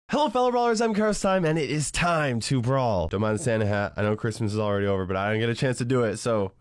Hello fellow brawlers, I'm Karos Time, and it is time to brawl. Don't mind the Santa hat. I know Christmas is already over, but I didn't get a chance to do it, so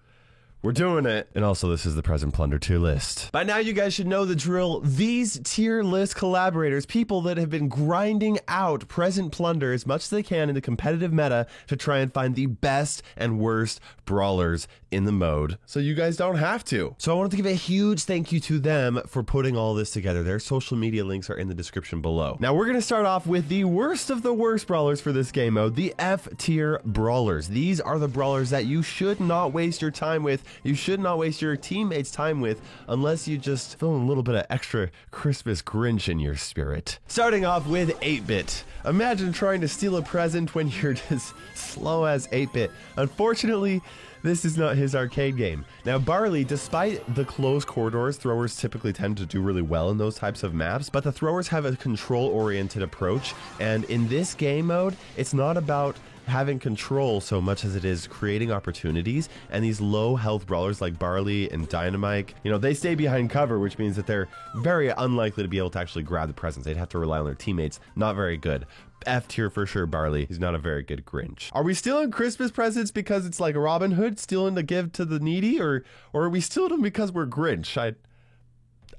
we're doing it. And also, this is the Present Plunder tier list. By now, you guys should know the drill. These tier list collaborators, people that have been grinding out Present Plunder as much as they can in the competitive meta to try and find the best and worst brawlers in the mode, so you guys don't have to. So I wanted to give a huge thank you to them for putting all this together. Their social media links are in the description below. Now, we're going to start off with the worst of the worst brawlers for this game mode, the F tier brawlers. These are the brawlers that you should not waste your time with. You should not waste your teammates' time with unless you just feel a little bit of extra Christmas Grinch in your spirit. Starting off with 8-Bit. Imagine trying to steal a present when you're just slow as 8-Bit. Unfortunately, this is not his arcade game. Now, Barley, despite the closed corridors, throwers typically tend to do really well in those types of maps, but the throwers have a control-oriented approach, and in this game mode, it's not about having control so much as it is creating opportunities. And these low health brawlers like Barley and Dynamite, you know, they stay behind cover, which means that they're very unlikely to be able to actually grab the presents. They'd have to rely on their teammates. Not very good. F tier for sure, Barley. He's not a very good Grinch. Are we stealing Christmas presents because it's like Robin Hood stealing to give to the needy, or are we stealing them because we're Grinch?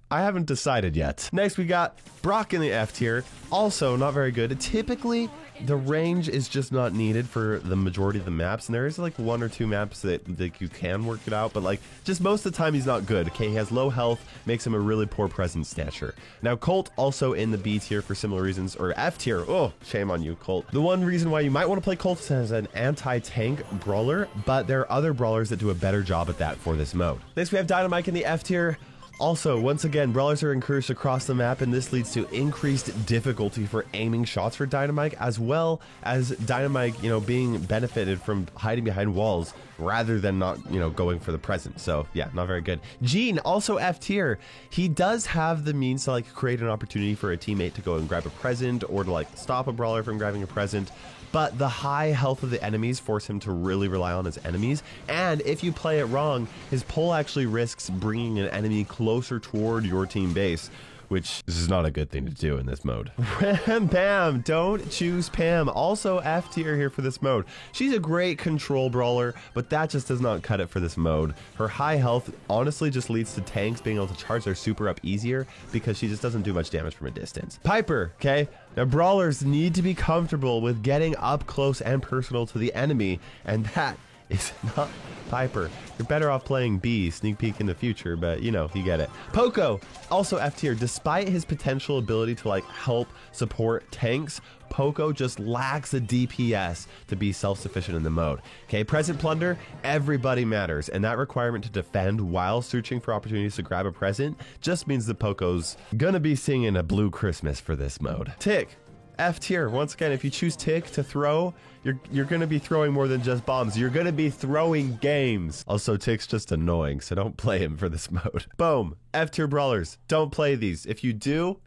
I haven't decided yet. Next, we got Brock in the F tier. Also, not very good. Typically, the range is just not needed for the majority of the maps, and there is like one or two maps that you can work it out, but like just most of the time he's not good. Okay, he has low health, makes him a really poor presence snatcher. Now, Colt also in the B tier for similar reasons, or F tier. Oh, shame on you, Colt. The one reason why you might want to play Colt is as an anti-tank brawler, but there are other brawlers that do a better job at that for this mode. Next, we have Dynamite in the F tier. Also, once again, brawlers are encouraged across the map, and this leads to increased difficulty for aiming shots for Dynamite, as well as Dynamite, you know, being benefited from hiding behind walls rather than not, you know, going for the present. So yeah, not very good. Gene, also F tier. He does have the means to like create an opportunity for a teammate to go and grab a present, or to like stop a brawler from grabbing a present. But the high health of the enemies force him to really rely on his enemies. And if you play it wrong, his pull actually risks bringing an enemy closer toward your team base, which this is not a good thing to do in this mode. Pam, don't choose Pam. Also F tier here for this mode. She's a great control brawler, but that just does not cut it for this mode. Her high health honestly just leads to tanks being able to charge their super up easier because she just doesn't do much damage from a distance. Piper, okay? Now, brawlers need to be comfortable with getting up close and personal to the enemy, and that is not Piper. You're better off playing B, sneak peek in the future, but you know, you get it. Poco, also F tier. Despite his potential ability to like help support tanks, Poco just lacks a DPS to be self-sufficient in the mode. Okay, Present Plunder, everybody matters, and that requirement to defend while searching for opportunities to grab a present just means that Poco's gonna be singing a blue Christmas for this mode. Tick, F tier. Once again, if you choose Tick to throw, you're going to be throwing more than just bombs. You're going to be throwing games. Also, Tick's just annoying, so don't play him for this mode. Boom. F tier brawlers. Don't play these. If you do,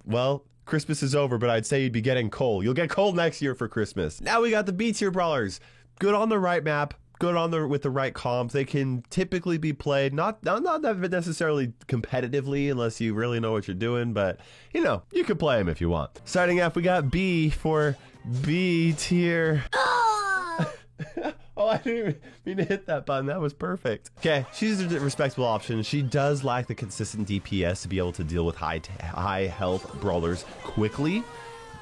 well, Christmas is over, but I'd say you'd be getting Cole. You'll get Cole next year for Christmas. Now we got the B tier brawlers. Good on the right map. Good on with the right comps. They can typically be played not necessarily competitively unless you really know what you're doing, but you know, you can play them if you want. Starting off, we got B for B tier. Oh, I didn't even mean to hit that button. That was perfect. Okay, she's a respectable option. She does lack the consistent DPS to be able to deal with high health brawlers quickly,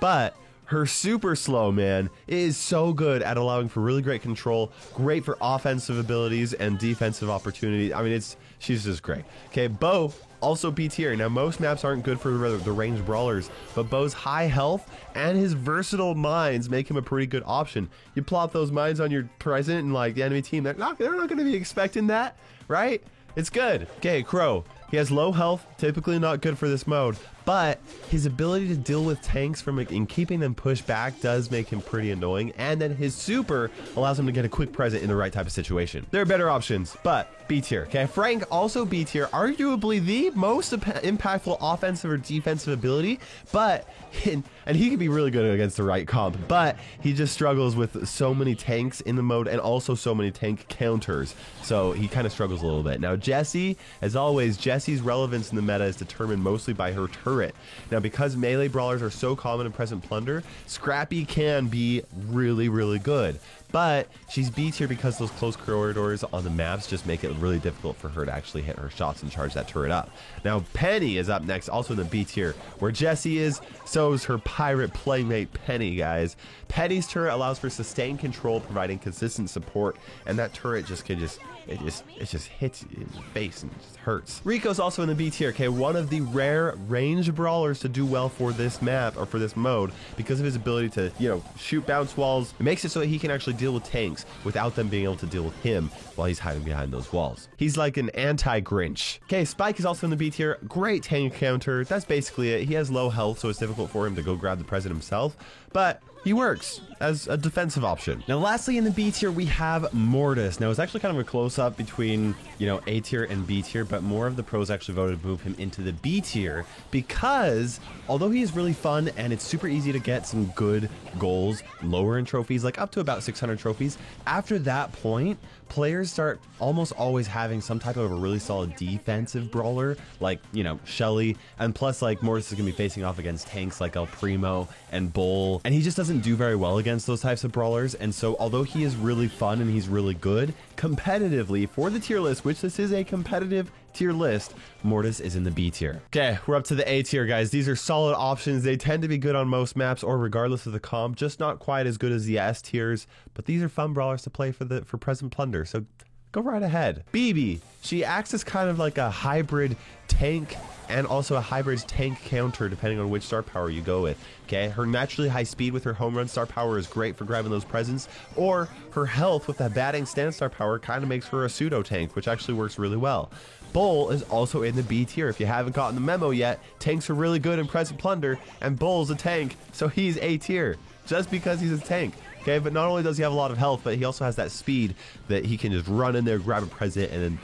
but her super slow, man, is so good at allowing for really great control, great for offensive abilities and defensive opportunity. I mean, she's just great. Okay, Bo, also B tier. Now, most maps aren't good for the ranged brawlers, but Bo's high health and his versatile mines make him a pretty good option. You plop those mines on your present and like the enemy team, they're not going to be expecting that, right? It's good. Okay, Crow. He has low health, typically not good for this mode, but his ability to deal with tanks in keeping them pushed back does make him pretty annoying, and then his super allows him to get a quick present in the right type of situation. There are better options, but B tier. Okay, Frank, also B tier, arguably the most impactful offensive or defensive ability, but and he can be really good against the right comp, but he just struggles with so many tanks in the mode and also so many tank counters, so he kind of struggles a little bit. Now, Jessie, as always, Jessie's relevance in the meta is determined mostly by her turret turret. Now, because melee brawlers are so common in Present Plunder, Scrappy can be really, really good. But she's B tier because those close corridors on the maps just make it really difficult for her to actually hit her shots and charge that turret up. Now, Penny is up next, also in the B tier. Where Jessie is, so is her pirate playmate Penny, guys. Penny's turret allows for sustained control, providing consistent support, and that turret just can it just hits you in the face and it just hurts. Rico's also in the B tier, okay? One of the rare range brawlers to do well for this map or for this mode because of his ability to, you know, shoot bounce walls. It makes it so that he can actually deal with tanks without them being able to deal with him while he's hiding behind those walls. He's like an anti-Grinch. Okay, Spike is also in the B tier. Great tank counter. That's basically it. He has low health, so it's difficult for him to go grab the president himself, but he works as a defensive option. Now, lastly, in the B tier, we have Mortis. Now, it's actually kind of a close-up between, you know, A tier and B tier, but more of the pros actually voted to move him into the B tier because although he is really fun and it's super easy to get some good goals lower in trophies, like up to about 600 trophies, after that point, players start almost always having some type of a really solid defensive brawler, like, you know, Shelly, and plus, like, Mortis is gonna be facing off against tanks like El Primo and Bull, and he just doesn't do very well against those types of brawlers. And so although he is really fun and he's really good competitively for the tier list, which this is a competitive tier list, Mortis is in the B tier. Okay, we're up to the A tier, guys. These are solid options. They tend to be good on most maps or regardless of the comp, just not quite as good as the S tiers, but these are fun brawlers to play for Present Plunder, so go right ahead. Bibi, she acts as kind of like a hybrid tank and also a hybrid tank counter depending on which star power you go with. Okay, her naturally high speed with her home run star power is great for grabbing those presents, or her health with that batting stand star power kind of makes her a pseudo tank, which actually works really well. Bull is also in the B tier. If you haven't gotten the memo yet, tanks are really good in Present Plunder, and Bull's a tank, so he's A tier just because he's a tank. Okay, but not only does he have a lot of health, but he also has that speed that he can just run in there, grab a present, and then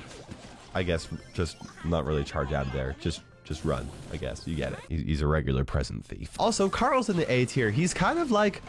I guess just not really charge out of there. Just run, I guess. You get it. He's a regular present thief. Also, Carl's in the A tier. He's kind of like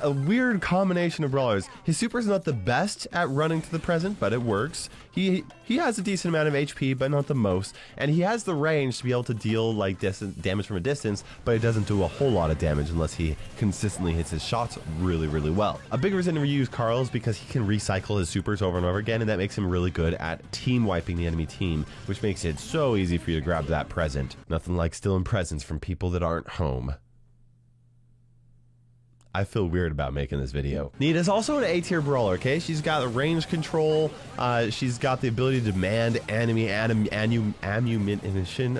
a weird combination of brawlers. His super is not the best at running to the present, but it works. He has a decent amount of HP, but not the most. And he has the range to be able to deal like damage from a distance, but it doesn't do a whole lot of damage unless he consistently hits his shots really, really well. A big reason to reuse Carl is because he can recycle his supers over and over again, and that makes him really good at team wiping the enemy team, which makes it so easy for you to grab that present. Nothing like stealing presents from people that aren't home. I feel weird about making this video. Nita's also an A tier brawler, okay? She's got range control. She's got the ability to demand enemy ammunition.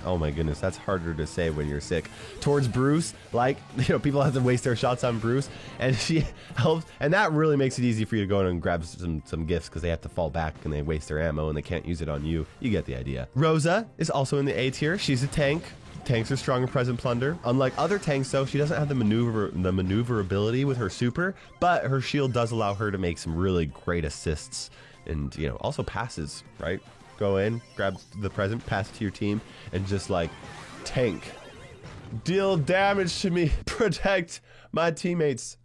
Oh my goodness, that's harder to say when you're sick. Towards Bruce, like, you know, people have to waste their shots on Bruce, and she helps, and that really makes it easy for you to go in and grab some gifts because they have to fall back and they waste their ammo and they can't use it on you. You get the idea. Rosa is also in the A tier. She's a tank. Tanks are strong in Present Plunder. Unlike other tanks, though, she doesn't have the maneuverability with her super, but her shield does allow her to make some really great assists and, you know, also passes, right? Go in, grab the present, pass it to your team, and just like tank. Deal damage to me. Protect my teammates.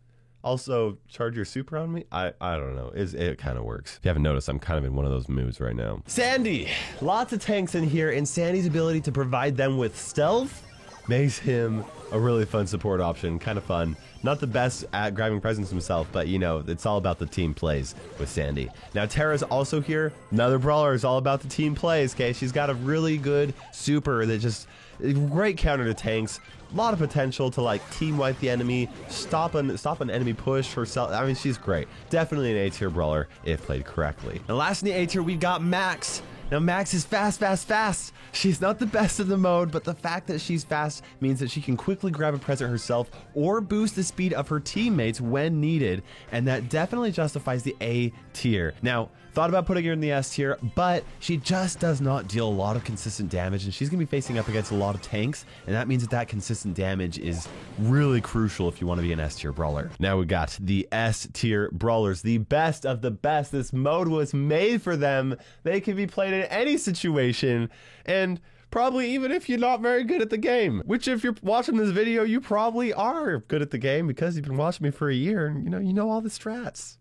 Also, charge your super on me? I don't know. It kind of works. If you haven't noticed, I'm kind of in one of those moods right now. Sandy! Lots of tanks in here, and Sandy's ability to provide them with stealth makes him a really fun support option. Kind of fun. Not the best at grabbing presents himself, but, you know, it's all about the team plays with Sandy. Now, Tara's also here. Another brawler is all about the team plays, okay? She's got a really good super that just... great counter to tanks. A lot of potential to like team wipe the enemy, stop an enemy push herself. I mean, she's great. Definitely an A tier brawler if played correctly. Now, last in the A tier, we've got Max. Now, Max is fast. She's not the best in the mode, but the fact that she's fast means that she can quickly grab a present herself or boost the speed of her teammates when needed, and that definitely justifies the A tier. Now, thought about putting her in the S tier, but she just does not deal a lot of consistent damage, and she's going to be facing up against a lot of tanks, and that means that consistent damage is really crucial if you want to be an S tier brawler. Now we got the S tier brawlers, the best of the best. This mode was made for them. They can be played in any situation, and probably even if you're not very good at the game, which if you're watching this video, you probably are good at the game because you've been watching me for a year and you know all the strats.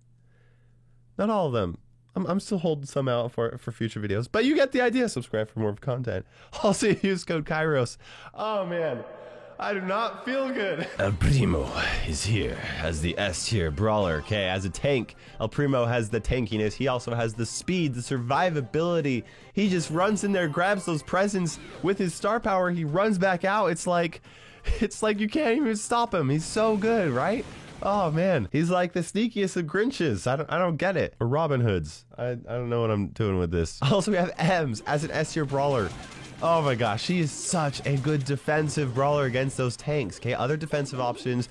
Not all of them. I'm still holding some out for future videos, but you get the idea. Subscribe for more content. Also use code Kairos. Oh man, I do not feel good. El Primo is here as the S tier brawler. Okay, as a tank, El Primo has the tankiness. He also has the speed, the survivability. He just runs in there, grabs those presents with his star power. He runs back out. It's like you can't even stop him. He's so good, right? Oh man, he's like the sneakiest of Grinches. I don't get it. Or Robin Hoods. I don't know what I'm doing with this. Also, we have Ems as an S tier brawler. Oh my gosh, she is such a good defensive brawler against those tanks. Okay, other defensive options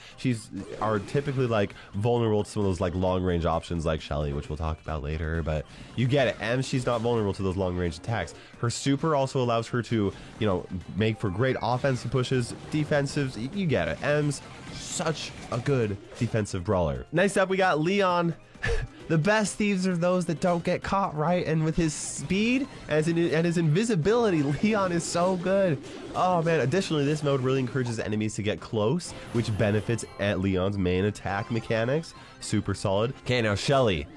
are typically like vulnerable to some of those like long range options like Shelly, which we'll talk about later. But you get it. Ems, she's not vulnerable to those long range attacks. Her super also allows her to, you know, make for great offensive pushes, defensives. You get it. Ems, such a good defensive brawler. Next up, we got Leon. The best thieves are those that don't get caught, right? And with his speed and his invisibility, Leon is so good. Oh man, additionally, this mode really encourages enemies to get close, which benefits at Leon's main attack mechanics. Super solid. Okay, now Shelly.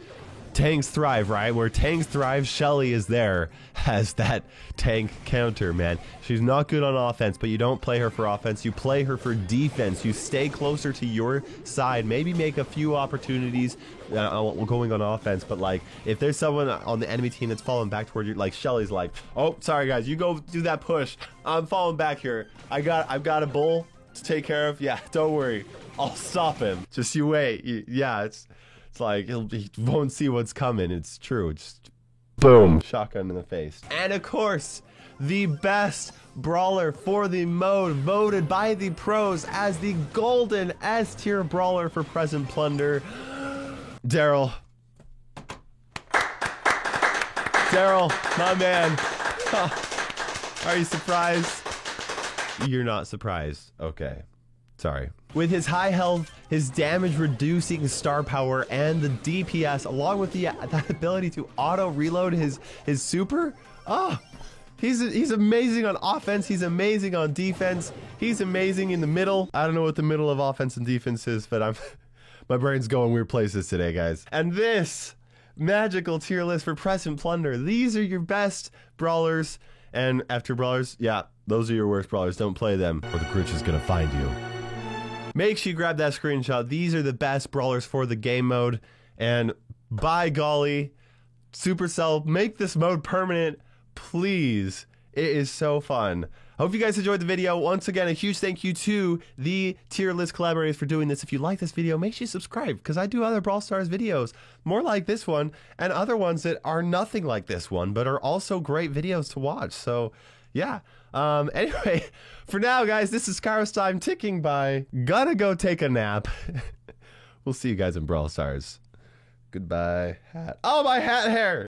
Tanks thrive, right? Where tanks thrive, Shelly is there as that tank counter, man. She's not good on offense, but you don't play her for offense. You play her for defense. You stay closer to your side. Maybe make a few opportunities going on offense, but like if there's someone on the enemy team that's falling back toward you, like Shelly's like, oh, sorry guys, you go do that push. I'm falling back here. I've got a bull to take care of. Yeah, don't worry. I'll stop him. Just you wait. Yeah, it's like he won't see what's coming. It's true. Just boom, shotgun in the face. And of course, the best brawler for the mode, voted by the pros as the golden S tier brawler for Present Plunder, Daryl. Daryl, my man. Are you surprised? You're not surprised. Okay. Sorry. With his high health, his damage reducing star power, and the DPS, along with the ability to auto reload his super, he's amazing on offense. He's amazing on defense. He's amazing in the middle. I don't know what the middle of offense and defense is, but my brain's going weird places today, guys. And this magical tier list for Present Plunder. These are your best brawlers, and after brawlers, yeah, those are your worst brawlers. Don't play them, or the Grinch is gonna find you. Make sure you grab that screenshot. These are the best brawlers for the game mode. And by golly, Supercell, make this mode permanent, please. It is so fun. I hope you guys enjoyed the video. Once again, a huge thank you to the tier list collaborators for doing this. If you like this video, make sure you subscribe, because I do other Brawl Stars videos, more like this one, and other ones that are nothing like this one, but are also great videos to watch. So, yeah. Anyway, for now, guys, this is Kairos time ticking by. Gotta go take a nap. We'll see you guys in Brawl Stars. Goodbye. Hat. Oh, my hat hair!